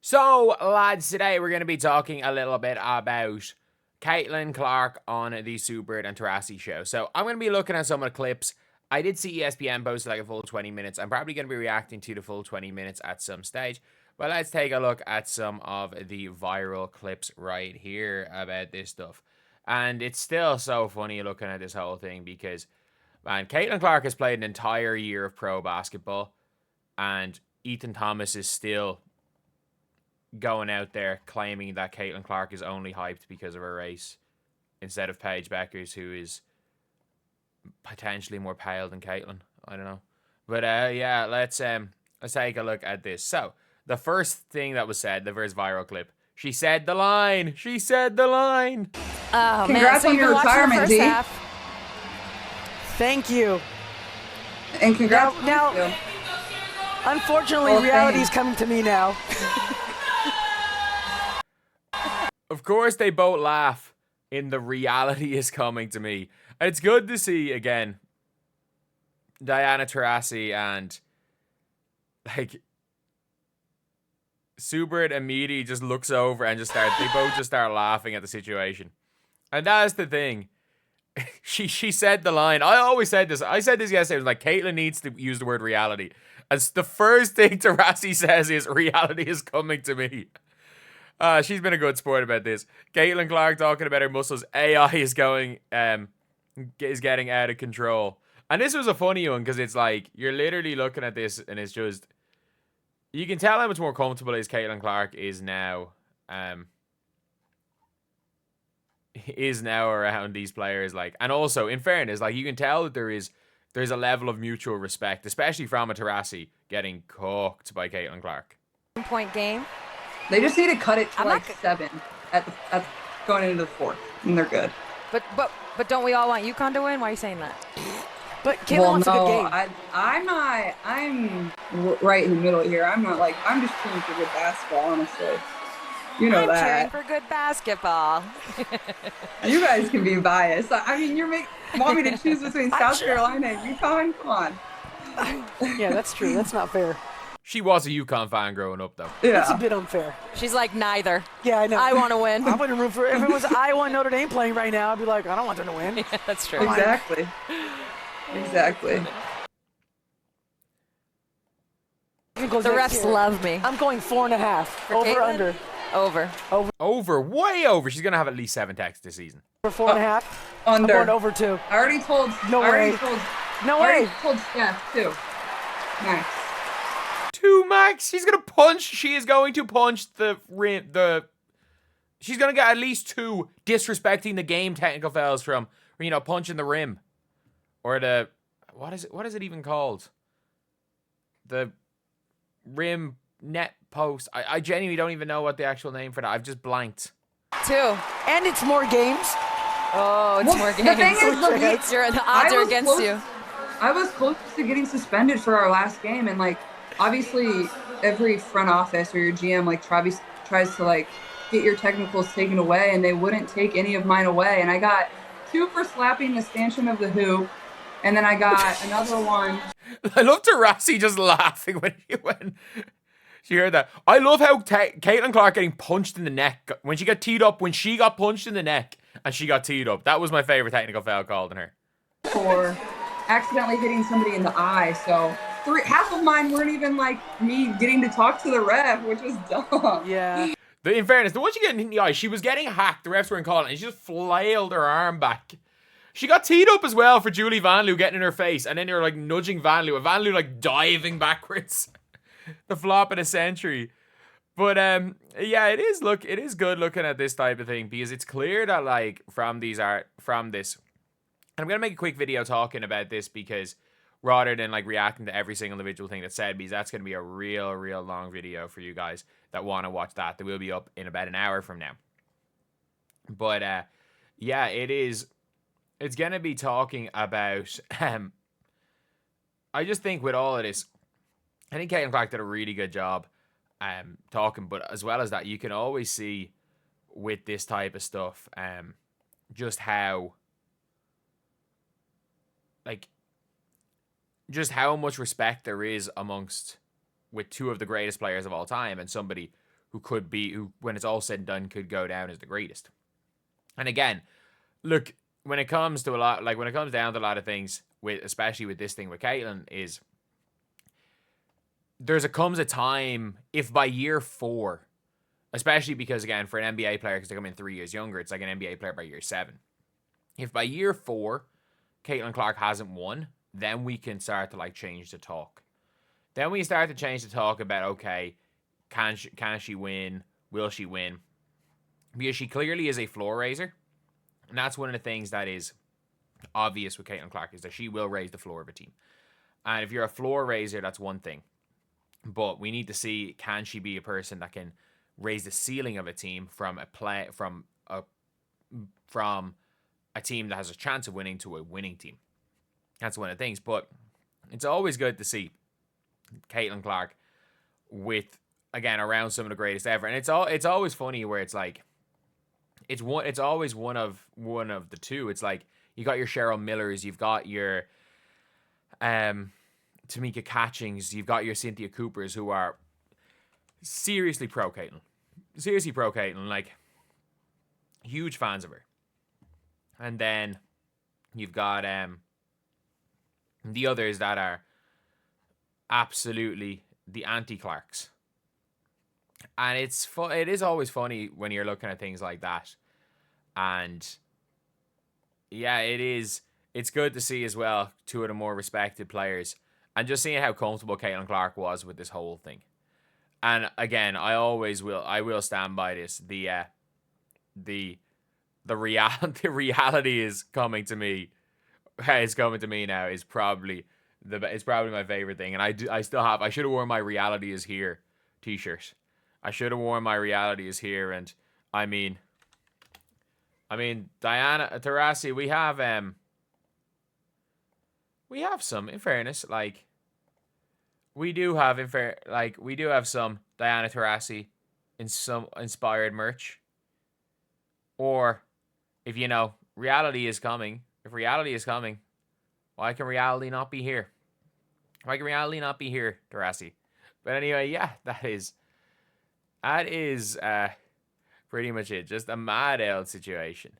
So, lads, today we're going to be talking a little bit about Caitlin Clark on the Steward and Taurasi show. So, I'm going to be looking at some of the clips. I did see ESPN posted like a full 20 minutes. I'm probably going to be reacting to the full 20 minutes at some stage. But let's take a look at some of the viral clips right here about this stuff. And it's still so funny looking at this whole thing because, man, Caitlin Clark has played an entire year of pro basketball. And Ethan Thomas is still going out there claiming that Caitlin Clark is only hyped because of her race instead of Paige Bueckers, who is potentially more pale than Caitlin. I don't know. But yeah, let's take a look at this. So, the first thing that was said, the first viral clip, she said the line. She said the line. Oh, congrats on your retirement, D. Thank you. And congrats. Now, unfortunately, reality is coming to me now. Of course, they both laugh in the reality is coming to me. And it's good to see, again, Diana Taurasi and, like, Steward immediately just looks over and they both just start laughing at the situation. And that's the thing. She said the line. I always said this. I said this yesterday. It was like, Caitlin needs to use the word reality. And the first thing Taurasi says is, reality is coming to me. She's been a good sport about this. Caitlin Clark talking about her muscles. AI is getting out of control. And this was a funny one because it's like, you're literally looking at this and it's just, you can tell how much more comfortable Caitlin Clark is now around these players. Like, and also, in fairness, like, you can tell that there's a level of mutual respect, especially from a Taurasi getting cooked by Caitlin Clark. Point game. They just need to cut it to like 7 at going into the 4th, and they're good. But don't we all want UConn to win? Why are you saying that? But Caitlin wants a good game. I'm right in the middle here. I'm just cheering for good basketball, honestly. You know that. I'm cheering for good basketball. You guys can be biased. I mean, want me to choose between South Carolina and UConn? Come on. Yeah, that's true. That's not fair. She was a UConn fan growing up, though. Yeah. It's a bit unfair. She's like, neither. Yeah, I know. I want to win. I wouldn't root for it. If it was Iowa and Notre Dame playing right now, I'd be like, I don't want them to win. Yeah, that's true. Exactly. Exactly. The refs love me. I'm going 4.5. For Over, Caitlin? under. Over, way over. She's going to have at least 7 texts this season. For 4.5. Under. I'm going over 2. I already told. No way. I already told Steph 2. Nice. 2 max. She's going to punch. She is going to punch the rim. She's going to get at least 2 disrespecting the game technical fouls from, punching the rim. Or the, what is it even called? The rim net post. I genuinely don't even know what the actual name for that. I've just blanked. 2. And it's more games. Oh, it's more games. The thing is, look, the odds are against you. I was close to getting suspended for our last game, and like, obviously, every front office or your GM tries to like get your technicals taken away, and they wouldn't take any of mine away. And I got 2 for slapping the stanchion of the hoop, and then I got another one. I love Taurasi just laughing when she heard that. I love how Caitlin Clark getting punched in the neck when she got teed up. When she got punched in the neck and she got teed up, that was my favorite technical foul called on her. For accidentally hitting somebody in the eye, so half of mine weren't even like me getting to talk to the ref, which was dumb. Yeah. In fairness, the one she getting in the eye, she was getting hacked. The refs weren't calling, and she just flailed her arm back. She got teed up as well for Julie Vanloo getting in her face, and then they were like nudging Vanloo, and Vanloo like diving backwards. The flop of the century. But yeah, it is good looking at this type of thing because it's clear that like from this, and I'm gonna make a quick video talking about this because rather than like reacting to every single individual thing that's said, because that's gonna be a real long video for you guys that want to watch that. That will be up in about an hour from now. But yeah, it's gonna be talking about I just think with all of this, I think Caitlin Clark did a really good job talking, but as well as that, you can always see with this type of stuff just how much respect there is with 2 of the greatest players of all time and somebody who when it's all said and done could go down as the greatest. And again, look, when it comes down to a lot of things, especially with this thing with Caitlin, is comes a time, if by year 4, especially because, again, for an NBA player, because they come in 3 years younger, it's like an NBA player by year 7. If by year 4, Caitlin Clark hasn't won, then we can start to change the talk. Then we start to change the talk about, okay, can she win? Will she win? Because she clearly is a floor raiser. And that's one of the things that is obvious with Caitlin Clark, is that she will raise the floor of a team. And if you're a floor raiser, that's one thing. But we need to see, can she be a person that can raise the ceiling of a team from a team that has a chance of winning to a winning team. That's one of the things. But it's always good to see Caitlin Clark with, again, around some of the greatest ever. And it's always funny where it's like, it's always one of the two. It's like, you got your Cheryl Millers, you've got your Tamika Catchings, you've got your Cynthia Coopers, who are seriously pro Caitlin. Seriously pro Caitlin, huge fans of her. And then you've got the others that are absolutely the anti-Clarks. And it is always funny when you're looking at things like that. And yeah, it's good to see as well 2 of the more respected players, and just seeing how comfortable Caitlin Clark was with this whole thing. And again, I will stand by this. The reality is coming to me. It's coming to me now. Is probably my favorite thing. And I should have worn my "Reality is Here" t-shirt. I should have worn my "Reality is Here." And I mean, Diana Taurasi, we have some, in fairness, we do have some Diana Taurasi in some inspired merch. Or if reality is coming, why can reality not be here? Why can reality not be here, Taurasi? But anyway, yeah, that is pretty much it. Just a mad old situation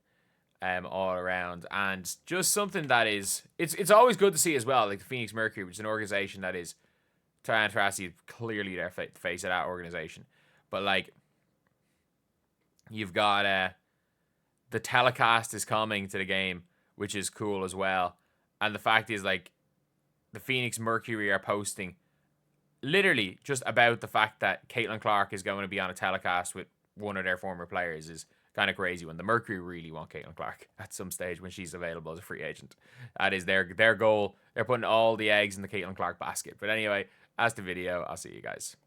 all around. And just something that is, it's always good to see as well, like the Phoenix Mercury, which is an organization that is, Diana Taurasi clearly their face of that organization. But you've got the telecast is coming to the game, which is cool as well. And the fact is, the Phoenix Mercury are posting literally just about the fact that Caitlin Clark is going to be on a telecast with one of their former players is kind of crazy, when the Mercury really want Caitlin Clark at some stage when she's available as a free agent. That is their goal. They're putting all the eggs in the Caitlin Clark basket. But anyway, that's the video. I'll see you guys.